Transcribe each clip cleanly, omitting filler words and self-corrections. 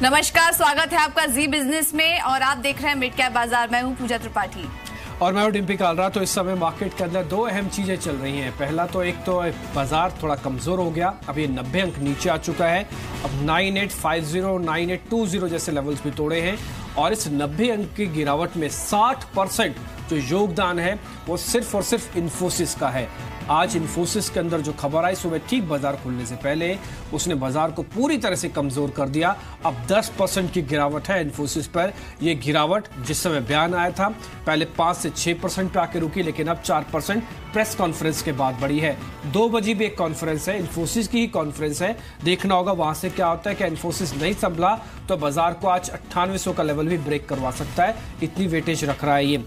नमस्कार, स्वागत है आपका जी बिजनेस में और आप देख रहे हैं मिड कैप बाजार। मैं हूं पूजा त्रिपाठी और मैं हूं डिम्पी कालरा। तो इस समय मार्केट के अंदर दो अहम चीजें चल रही हैं। पहला तो एक तो बाजार थोड़ा कमजोर हो गया, अब ये 90 अंक नीचे आ चुका है। अब 9850 9820 जैसे लेवल्स भी तोड़े हैं और इस 90 अंक की गिरावट में 60% जो योगदान है वो सिर्फ और सिर्फ इन्फोसिस का है। आज इन्फोसिस के अंदर जो खबर आई सुबह ठीक बाजार खुलने से पहले, उसने बाजार को पूरी तरह से कमजोर कर दिया। अब 10% की गिरावट है इन्फोसिस पर। यह गिरावट जिस समय बयान आया था पहले 5 से 6% पे आके रुकी, लेकिन अब 4% प्रेस कॉन्फ्रेंस के बाद बढ़ी है। 2 बजे भी एक कॉन्फ्रेंस है, इन्फोसिस की ही कॉन्फ्रेंस है, देखना होगा वहां से क्या होता है। कि इन्फोसिस नहीं संभला तो बाजार को आज 9800 का लेवल भी ब्रेक करवा सकता है, इतनी वेटेज रख रहा है ये।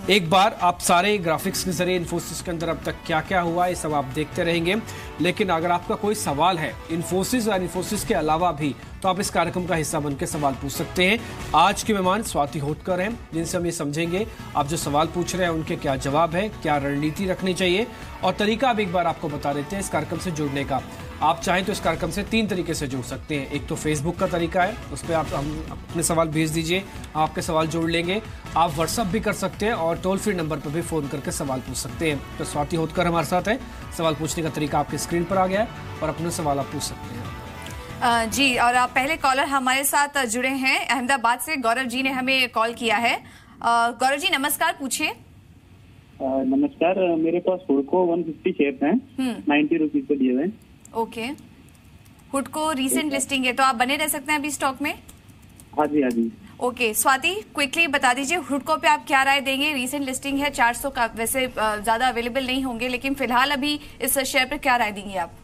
एक बार आप सारे ग्राफिक्स के जरिए इन्फोसिस के अंदर अब तक क्या क्या हुआ ये सब आप देखते रहेंगे, लेकिन अगर आपका कोई सवाल है इन्फोसिस और इन्फोसिस के अलावा भी तो आप इस कार्यक्रम का हिस्सा बनकर सवाल पूछ सकते हैं। आज के मेहमान स्वाति होटकर हैं, जिनसे हम ये समझेंगे आप जो सवाल पूछ रहे हैं उनके क्या जवाब है, क्या रणनीति रखनी चाहिए और तरीका अब एक बार आपको बता देते हैं इस कार्यक्रम से जुड़ने का। आप चाहें तो इस कार्यक्रम से 3 तरीके से जुड़ सकते हैं। एक तो फेसबुक का तरीका है, उस पर आप हम अपने सवाल भेज दीजिए, आपके सवाल जोड़ लेंगे। आप व्हाट्सअप भी कर सकते हैं और टोल फ्री नंबर पर भी फोन करके सवाल पूछ सकते हैं। तो स्वाति होटकर हमारे साथ है, सवाल पूछने का तरीका आपके स्क्रीन पर आ गया है और अपने सवाल आप पूछ सकते हैं। जी, और आप पहले कॉलर हमारे साथ जुड़े हैं अहमदाबाद से, गौरव जी ने हमें कॉल किया है। गौरव जी नमस्कार, पूछिए। नमस्कार, मेरे पास हुडको 150 शेयर हैं, 90 रुपीज पे दिए हुए। ओके, हुडको रीसेंट लिस्टिंग है तो आप बने रह सकते हैं अभी स्टॉक में? हाँ जी, हाँ जी। ओके, स्वाति क्विकली बता दीजिए हुडको पे आप क्या राय देंगे? रीसेंट लिस्टिंग है, 400 का, वैसे ज्यादा अवेलेबल नहीं होंगे, लेकिन फिलहाल अभी इस शेयर पे क्या राय देंगे आप?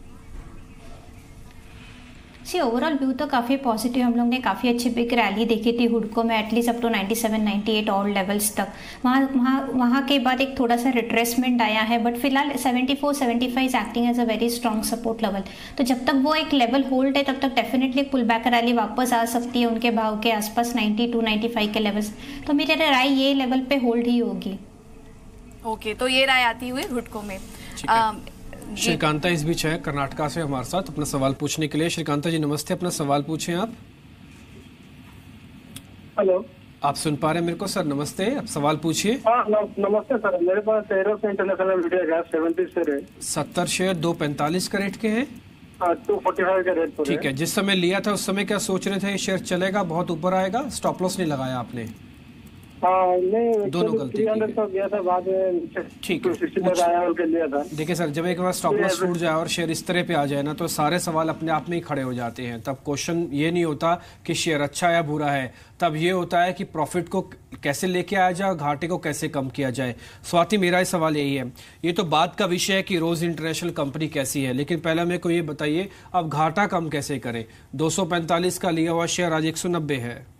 सी ओवरऑल व्यू तो काफ़ी पॉजिटिव। हम लोग ने काफ़ी अच्छी बिग रैली देखी थी हुडको में, at least up to 97 98 all levels तक। वहाँ के बाद एक थोड़ा सा रिट्रेसमेंट आया है, बट फिलहाल 74 75 is acting as a very strong support level. तो जब तक वो एक लेवल होल्ड है तब तक डेफिनेटली पुल बैक रैली वापस आ सकती है उनके भाव के आसपास 92 95 के लेवल्स। तो मेरी राय ये लेवल पे होल्ड ही होगी। ओके, तो ये राय आती हुई हुडको में। श्रीकांता इस बीच है कर्नाटका से हमारे साथ अपना सवाल पूछने के लिए। श्रीकांता जी नमस्ते, अपना सवाल पूछें आप। हेलो, आप सुन पा रहे हैं मेरे को? सर नमस्ते, आप सवाल पूछिए। नमस्ते सर, मेरे पास एरोस इंटरनेशनल लिमिटेड है, 70 शेयर है। 70 शेयर 245 का रेट के हैं। 245 का रेट पर। ठीक है, जिस समय लिया था उस समय क्या सोच रहे थे ये शेयर चलेगा, बहुत ऊपर आएगा? स्टॉप लॉस नहीं लगाया आपने? नहीं, दोनों गलती गया था, बाद में ठीक है। देखिए सर, जब एक बार स्टॉप लॉस टूट जाए और शेयर इस तरह पे आ जाए ना तो सारे सवाल अपने आप में ही खड़े हो जाते हैं। तब क्वेश्चन ये नहीं होता कि शेयर अच्छा या बुरा है, तब ये होता है कि प्रॉफिट को कैसे लेके आया जाए, घाटे को कैसे कम किया जाए। स्वाति मेरा ही सवाल यही है। ये तो बात का विषय है कि रोज इंटरनेशनल कंपनी कैसी है, लेकिन पहले मेरे को ये बताइए अब घाटा कम कैसे करें? 245 का लिया हुआ शेयर आज 190 है।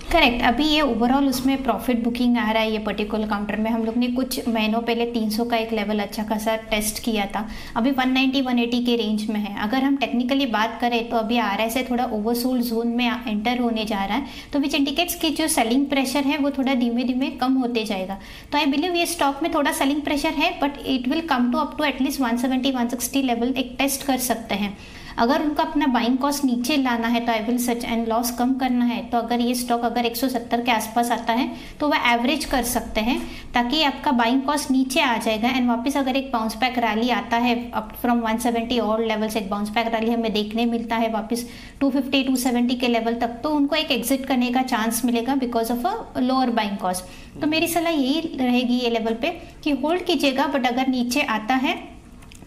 करेक्ट, अभी ये ओवरऑल उसमें प्रॉफिट बुकिंग आ रहा है। ये पर्टिकुलर काउंटर में हम लोग ने कुछ महीनों पहले 300 का एक लेवल अच्छा खासा टेस्ट किया था, अभी 190 180 के रेंज में है। अगर हम टेक्निकली बात करें तो अभी RSI से थोड़ा ओवरसोल्ड जोन में एंटर होने जा रहा है, तो विच इंडिकेट्स कि जो सेलिंग प्रेशर है वो थोड़ा धीमे धीमे कम होते जाएगा। तो आई बिलीव ये स्टॉक में थोड़ा सेलिंग प्रेशर है, but it will come to up to at least 170 160 level एक टेस्ट कर सकते हैं। अगर उनका अपना बाइंग कॉस्ट नीचे लाना है तो I will such and loss कम करना है, तो अगर ये स्टॉक अगर 170 के आसपास आता है तो वह एवरेज कर सकते हैं, ताकि आपका बाइंग कॉस्ट नीचे आ जाएगा। एंड वापस अगर एक बाउंस बैक रैली आता है अप फ्रॉम 170 और लेवल से एक बाउंस बैक रैली हमें देखने मिलता है वापस 250 270 के लेवल तक, तो उनको एक एग्जिट करने का चांस मिलेगा because of a lower buying cost. तो मेरी सलाह यही रहेगी ये लेवल पे कि होल्ड कीजिएगा, बट अगर नीचे आता है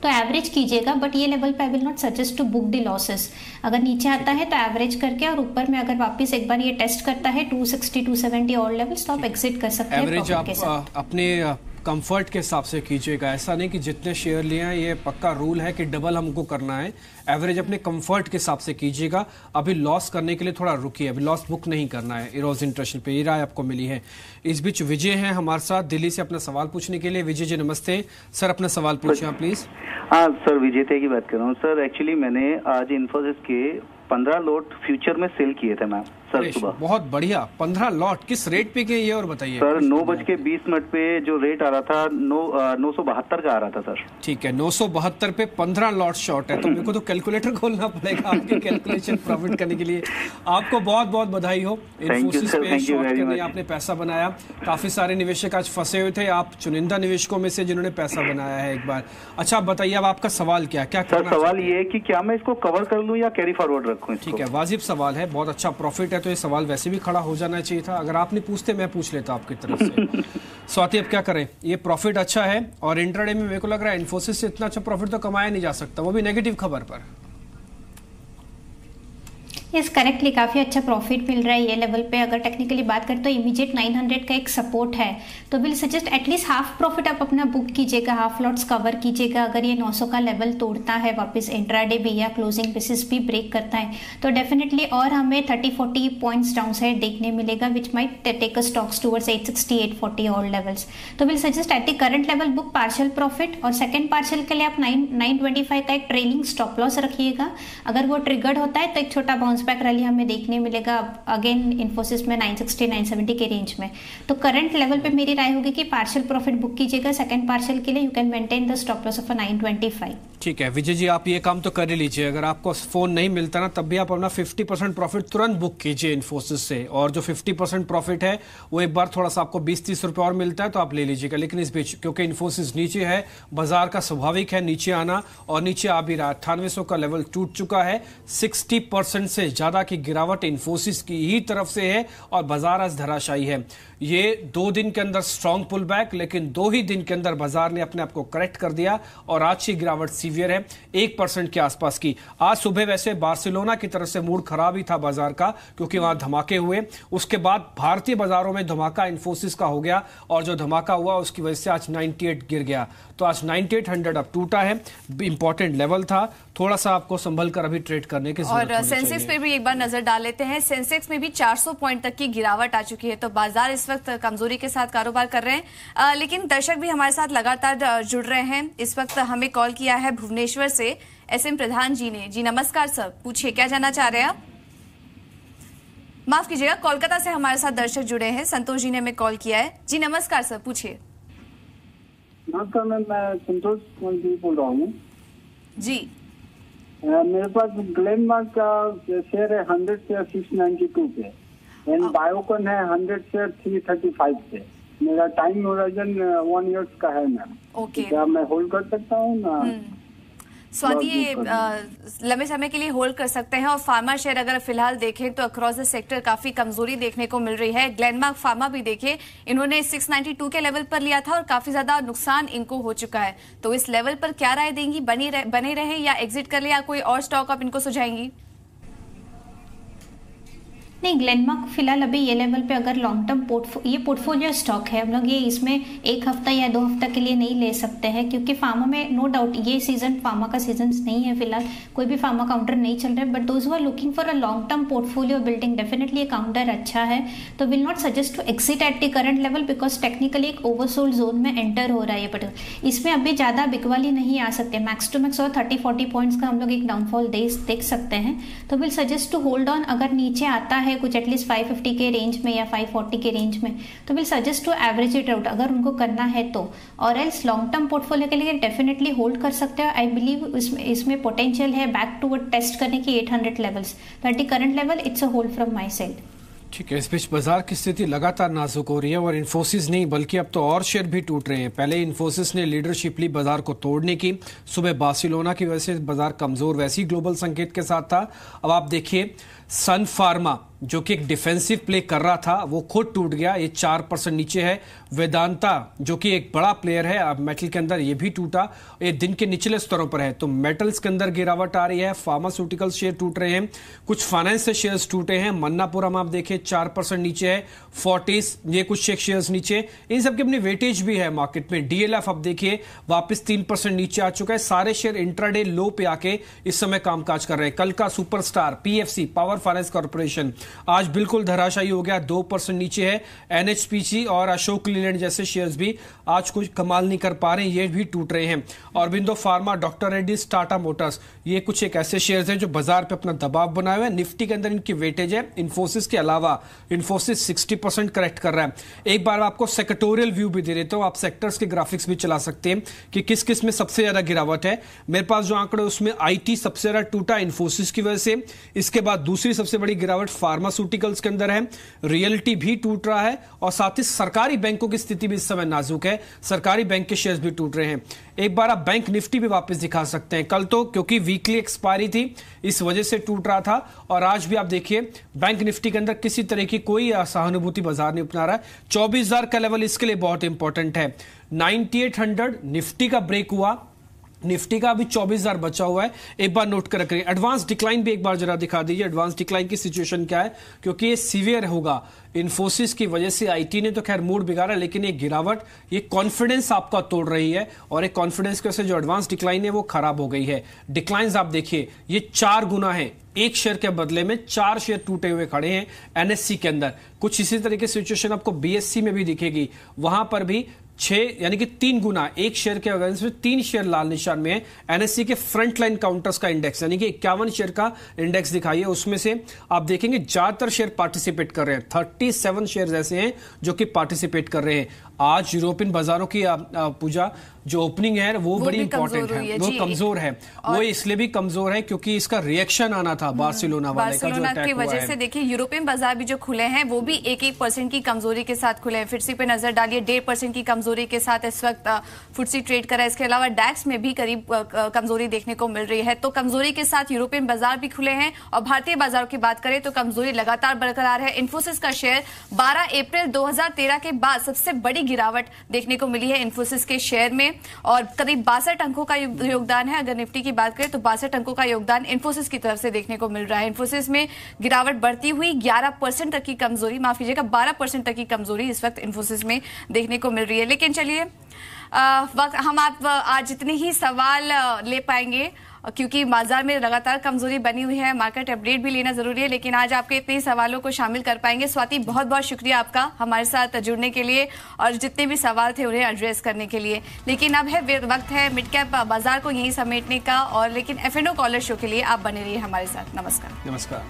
तो एवरेज कीजिएगा, बट ये लेवल पे I will not suggest to book the losses. अगर नीचे आता है तो एवरेज करके और ऊपर में अगर वापस एक बार ये टेस्ट करता है 260 270 और लेवल्स तो आप एग्जिट कर सकते हैं। एवरेज आप अपने कंफर्ट के हिसाब से कीजिएगा, ऐसा नहीं कि जितने शेयर लिए हैं ये पक्का रूल है कि डबल हमको करना है। एवरेज अपने कंफर्ट के हिसाब से कीजिएगा। अभी लॉस करने के लिए थोड़ा रुकिए, अभी लॉस बुक नहीं करना है इरोज इंटरनेशनल पे। ये राय आपको मिली है। इस बीच विजय हैं हमारे साथ दिल्ली से अपना सवाल पूछने के लिए। विजय जी नमस्ते सर, अपना सवाल पूछिए आप प्लीज। हाँ सर, विजय थे की बात कर रहा हूँ सर। एक्चुअली मैंने आज इन्फोसिस के 15 लॉट फ्यूचर में सेल किए थे मैम, सर सुबह। बहुत बढ़िया, 15 लॉट किस रेट पे किए ये और बताइए सर। 9:20 पे जो रेट आ रहा था 972 का आ रहा था सर। ठीक है, 972 पे 15 लॉट शॉर्ट है, तो मेरे को तो कैलकुलेटर खोलना पड़ेगा आपकी कैलकुलेशन प्रॉफिट करने के लिए। आपको बहुत बहुत बधाई हो, इन्फोसिस पे शॉर्ट करने आपने पैसा बनाया। काफी सारे निवेशक आज फंसे हुए थे, आप चुनिंदा निवेशकों में से जिन्होंने पैसा बनाया है एक बार। अच्छा बताइए, अब आपका सवाल क्या सर? सवाल ये है कि क्या मैं इसको कवर कर लूं या कैरी फॉरवर्ड रखूं इसको? ठीक है, वाजिब सवाल है, बहुत अच्छा प्रॉफिट है, तो ये सवाल वैसे भी खड़ा हो जाना चाहिए था। अगर आप नहीं पूछते मैं पूछ लेता आपकी तरफ से। स्वाति अब क्या करें, ये प्रॉफिट अच्छा है और इंट्राडे में मेरे को लग रहा है इन्फोसिस से इतना अच्छा प्रॉफिट तो कमाया नहीं जा सकता, वो भी नेगेटिव खबर पर। यस करेक्टली, काफ़ी अच्छा प्रॉफिट मिल रहा है ये लेवल पे। अगर टेक्निकली बात करें तो इमीडिएट 900 का एक सपोर्ट है, तो will suggest at least half profit आप अपना बुक कीजिएगा, हाफ लॉट्स कवर कीजिएगा। अगर ये 900 का लेवल तोड़ता है वापस इंट्राडे भी या क्लोजिंग बेसिस भी ब्रेक करता है तो डेफिनेटली और हमें 30-40 पॉइंट्स डाउन साइड देखने मिलेगा, which might take a stocks towards 860-840 all levels. तो will suggest at the current level book partial profit, और सेकंड पार्शियल के लिए आप 925 का एक ट्रेलिंग स्टॉप लॉस रखिएगा। अगर वो ट्रिगर्ड होता है तो एक छोटा बाउंस बैक रैली हमें देखने मिलेगा अगेन इन्फोसिस में 960-970 के रेंज में। तो करंट लेवल पे मेरी राय होगी कि पार्शियल प्रॉफिट बुक कीजिएगा। सेकंड पार्शियल के लिए you can maintain the stop loss of 925। ठीक है विजय जी, आप ये काम तो कर ही लीजिए। अगर आपको फोन नहीं मिलता ना तब भी आप अपना 50% प्रॉफिट तुरंत बुक कीजिए इन्फोसिस से, और जो 50% प्रॉफिट है वो एक बार थोड़ा सा आपको 20-30 रुपए और मिलता है तो आप ले लीजिएगा। लेकिन इस बीच क्योंकि इन्फोसिस नीचे है, बाजार का स्वाभाविक है नीचे आना, और नीचे आ भी रहा, 9800 का लेवल टूट चुका है। 60% से ज्यादा की गिरावट इन्फोसिस की ही तरफ से है और बाजार आज धराशायी है। ये 2 दिन के अंदर स्ट्रॉन्ग पुल बैक, लेकिन 2 ही दिन के अंदर बाजार ने अपने आप को करेक्ट कर दिया और आज की गिरावट सीवियर है 1% के आसपास की। आज सुबह वैसे बार्सिलोना की तरफ से मूड खराब ही था बाजार का, क्योंकि वहां धमाके हुए, उसके बाद भारतीय बाजारों में धमाका इन्फोसिस का हो गया, और जो धमाका हुआ उसकी वजह से आज 98 गिर गया। तो आज 9800 अब टूटा है, इंपॉर्टेंट लेवल था, थोड़ा सा आपको संभल कर अभी ट्रेड करने की जरूरत और सेंसेक्स पे भी एक बार नजर डाल लेते हैं। सेंसेक्स में भी 400 पॉइंट तक की गिरावट आ चुकी है, तो बाजार इस वक्त कमजोरी के साथ कारोबार कर रहे हैं। लेकिन दर्शक भी हमारे साथ लगातार जुड़ रहे हैं। इस वक्त हमें कॉल किया है भुवनेश्वर से SM प्रधान जी ने। जी नमस्कार सर, पूछिए क्या जानना चाह रहे हैं आप? माफ कीजिएगा, कोलकाता से हमारे साथ दर्शक जुड़े हैं, संतोष जी ने हमें कॉल किया है। जी नमस्कार सर, पूछिए। नमस्कार मैम, मैं संतोष जी बोल रहा हूँ जी। मेरे पास ग्लेनमार्क का शेयर है 100 से 692 पे, एंड बायोकॉन है 100 से 335 पे। मेरा टाइम होराइजन 1 ईयर्स का है मैम। ओके, क्या मैं होल्ड कर सकता हूँ ना? स्वाति ये लंबे समय के लिए होल्ड कर सकते हैं। और फार्मा शेयर अगर फिलहाल देखें तो अक्रॉस द सेक्टर काफी कमजोरी देखने को मिल रही है। ग्लेनमार्क फार्मा भी देखिए, इन्होंने 692 के लेवल पर लिया था और काफी ज्यादा नुकसान इनको हो चुका है। तो इस लेवल पर क्या राय देंगी, बने रहे या एग्जिट कर ले, या कोई और स्टॉक आप इनको सुझाएंगी? नहीं, ग्लेनमार्क फिलहाल अभी ये लेवल पे अगर लॉन्ग टर्म ये पोर्टफोलियो स्टॉक है, हम लोग ये इसमें 1 हफ्ता या 2 हफ्ता के लिए नहीं ले सकते हैं, क्योंकि फार्मा में नो डाउट ये सीजन फार्मा का सीजन नहीं है फिलहाल, कोई भी फार्मा काउंटर नहीं चल रहा है। But those who are looking for a long term portfolio building, definitely ये काउंटर अच्छा है। तो will not suggest to exit at the current level, because technically एक ओवरसोल्ड जोन में एंटर हो रहा है। बट इसमें अभी ज़्यादा बिकवाली नहीं आ सकते, मैक्स टू मैक्स और 30-40 पॉइंट्स का हम लोग एक डाउनफॉल देख सकते हैं। तो will suggest to hold on. अगर नीचे आता है कुछ एटलीस्ट 550 के रेंज में या 540 के रेंज में, तो will suggest to average it out अगर उनको करना है तो। और एल्स लॉन्ग टर्म पोर्टफोलियो के लिए डेफिनेटली होल्ड कर सकते हो। आई बिलीव इसमें पोटेंशियल है बैक टूवर्ड टेस्ट करने की 800 लेवल्स। तो eight the current level it's a hold from my side. ठीक है, इस बीच बाजार की स्थिति लगातार नाजुक हो रही है, और इन्फोसिस नहीं बल्कि अब तो और शेयर भी टूट रहे हैं। पहले इन्फोसिस ने लीडरशिप ली बाजार को तोड़ने की, सुबह बार्सिलोना की वजह से बाजार कमजोर वैसी ग्लोबल संकेत के साथ था। अब आप देखिए सन फार्मा जो कि एक डिफेंसिव प्ले कर रहा था वो खुद टूट गया, ये 4% नीचे है। वेदांता जो कि एक बड़ा प्लेयर है अब मेटल के अंदर, ये भी टूटा, ये दिन के निचले स्तरों पर है। तो मेटल्स के अंदर गिरावट आ रही है, फार्मास्यूटिकल शेयर टूट रहे हैं, कुछ फाइनेंस से शेयर्स टूटे हैं। मन्नापुरम आप देखिए 4% नीचे है, फोर्टिस ये कुछ शेयर्स नीचे, इन सब की अपनी वेटेज भी है मार्केट में। डीएलएफ अब देखिए वापस 3% नीचे आ चुका है। सारे शेयर इंट्राडे लो पे आके इस समय कामकाज कर रहे हैं। कल का superstar, PFC power finance corporation आज बिल्कुल धराशायी हो गया, 2% नीचे है। एनएचपीसी और अशोक लीलैंड जैसे शेयर्स भी आज कुछ कमाल नहीं कर पा रहे हैं, ये भी टूट रहे हैं। Aurobindo pharma, doctor Reddy's, Tata Motors, ये कुछ एक ऐसे शेयर्स हैं जो बाजार पे अपना दबाव बनाए हुए हैं। निफ्टी के अंदर इनकी वेटेज है। इन्फोसिस के अलावा इन्फोसिस 60% करेक्ट कर रहा है। एक बार आपको सेक्टोरियल व्यू भी दे देता हूं, आप सेक्टर्स के ग्राफिक्स भी चला सकते हैं कि किस किस में सबसे ज्यादा गिरावट है। मेरे पास जो आंकड़े उसमें आईटी सबसे ज्यादा टूटा इन्फोसिस की वजह से। इसके बाद दूसरी सबसे बड़ी गिरावट फार्मास्यूटिकल्स के अंदर है। रियल्टी भी टूट रहा है और साथ ही सरकारी बैंकों की स्थिति भी इस समय नाजुक है, सरकारी बैंक के शेयर्स भी टूट रहे हैं। एक बार आप बैंक निफ्टी भी वापस दिखा सकते हैं। कल तो क्योंकि वीकली एक्सपायरी थी इस वजह से टूट रहा था, और आज भी आप देखिए बैंक निफ्टी के अंदर किसी तरह की कोई सहानुभूति बाजार नहीं अपना रहा है। 24,000 का लेवल इसके लिए बहुत इंपॉर्टेंट है। 9800 निफ्टी का ब्रेक हुआ, निफ्टी का अभी 24,000 बचा हुआ है, एक बार नोट कर रखिए। एडवांस डिक्लाइन भी एक बार जरा दिखा दीजिए, एडवांस डिक्लाइन की सिचुएशन क्या है, क्योंकि ये सीवियर होगा। इन्फोसिस की वजह से आईटी ने तो खैर मूड बिगाड़ा, लेकिन ये गिरावट ये कॉन्फिडेंस आपका तोड़ रही है, और एक कॉन्फिडेंस की वजह से जो एडवांस डिक्लाइन है वो खराब हो गई है। डिक्लाइंस आप देखिए, ये 4 गुना है, एक शेयर के बदले में 4 शेयर टूटे हुए खड़े हैं एनएससी के अंदर। कुछ इसी तरह की सिचुएशन आपको बीएससी में भी दिखेगी, वहां पर भी 6 यानी कि 3 गुना, एक शेयर के अगेंस्ट में 3 शेयर लाल निशान में है। एनएससी के फ्रंट लाइन काउंटर्स का इंडेक्स यानी कि 51 शेयर का इंडेक्स दिखाइए, उसमें से आप देखेंगे ज्यादातर शेयर पार्टिसिपेट कर रहे हैं। 37 शेयर ऐसे हैं जो कि पार्टिसिपेट कर रहे हैं। आज यूरोपियन बाजारों की पूजा जो ओपनिंग है वो बड़ी इंपॉर्टेंट है, वो कमजोर है। वो इसलिए भी कमजोर है क्योंकि इसका रिएक्शन आना था बार्सिलोना वाले का जो अटैक की वजह से। देखिए यूरोपियन बाजार भी जो खुले हैं वो भी 1% की कमजोरी के साथ खुले हैं। फिटसी पे नजर डालिए, 1.5% की कमजोरी के साथ इस वक्त फुटसी ट्रेड कर रहा है। इसके अलावा डैक्स में भी करीब कमजोरी देखने को मिल रही है। तो कमजोरी के साथ यूरोपियन बाजार भी खुले हैं, और भारतीय बाजारों की बात करें तो कमजोरी लगातार बरकरार है। इन्फोसिस का शेयर 12 अप्रैल 2013 के बाद सबसे बड़ी गिरावट देखने को मिली है इन्फोसिस के शेयर में, और करीब 62 अंकों का योगदान है। अगर निफ्टी की बात करें तो 62 अंकों का योगदान इन्फोसिस की तरफ से देखने को मिल रहा है। इन्फोसिस में गिरावट बढ़ती हुई 11% तक की कमजोरी, माफ कीजिएगा 12% तक की कमजोरी इस वक्त इन्फोसिस में देखने को मिल रही है। लेकिन चलिए हम आप आज जितने ही सवाल ले पाएंगे, क्योंकि बाजार में लगातार कमजोरी बनी हुई है, मार्केट अपडेट भी लेना जरूरी है, लेकिन आज आपके इतने सवालों को शामिल कर पाएंगे। स्वाति, बहुत बहुत शुक्रिया आपका हमारे साथ जुड़ने के लिए और जितने भी सवाल थे उन्हें एड्रेस करने के लिए। लेकिन अब है वक्त है मिड कैप बाजार को यहीं समेटने का, और लेकिन F&O कॉलर शो के लिए आप बने रहिए हमारे साथ। नमस्कार। नमस्कार।